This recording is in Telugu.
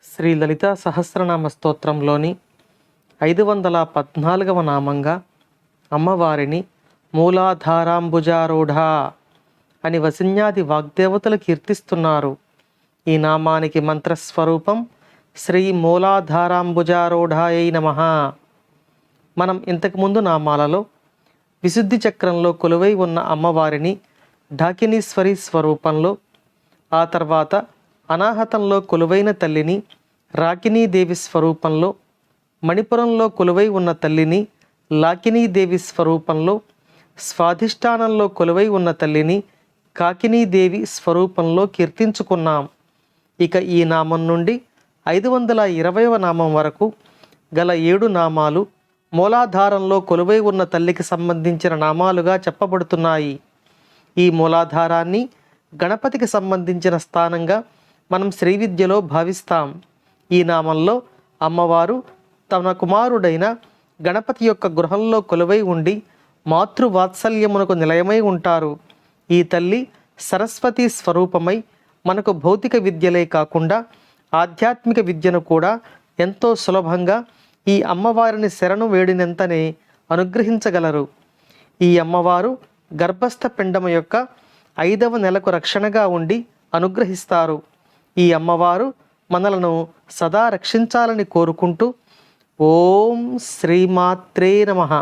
శ్రీ లలితా సహస్రనామ స్తోత్రంలోని 514వ నామంగా అమ్మవారిని మూలాధారాంబుజారూఢ అని వసిన్యాది వాగ్దేవతలు కీర్తిస్తున్నారు. ఈ నామానికి మంత్రస్వరూపం శ్రీ మూలాధారాంబుజారూఢాయై నమః. మనం ఇంతకుముందు నామాలలో విశుద్ధి చక్రంలో కొలువై ఉన్న అమ్మవారిని ఢాకినీశ్వరి స్వరూపంలో, ఆ తర్వాత అనాహతంలో కొలువైన తల్లిని రాకినీదేవి స్వరూపంలో, మణిపురంలో కొలువై ఉన్న తల్లిని లాకినీదేవి స్వరూపంలో, స్వాధిష్టానంలో కొలువై ఉన్న తల్లిని కాకినీదేవి స్వరూపంలో కీర్తించుకున్నాం. ఇక ఈ నామం నుండి 520వ నామం వరకు గల 7 నామాలు మూలాధారంలో కొలువై ఉన్న తల్లికి సంబంధించిన నామాలుగా చెప్పబడుతున్నాయి. ఈ మూలాధారాన్ని గణపతికి సంబంధించిన స్థానంగా మనం శ్రీ విద్యలో భావిస్తాం. ఈ నామంలో అమ్మవారు తన కుమారుడైన గణపతి యొక్క గృహంలో కొలువై ఉండి మాతృవాత్సల్యమునకు నిలయమై ఉంటారు. ఈ తల్లి సరస్వతి స్వరూపమై మనకు భౌతిక విద్యలే కాకుండా ఆధ్యాత్మిక విద్యను కూడా ఎంతో సులభంగా ఈ అమ్మవారిని శరణు వేడినంతనే అనుగ్రహించగలరు. ఈ అమ్మవారు గర్భస్థ పిండము యొక్క 5వ నెలకు రక్షణగా ఉండి అనుగ్రహిస్తారు. ఈ అమ్మవారు మనలను సదా రక్షించాలని కోరుకుంటూ ఓం శ్రీమాత్రే నమః.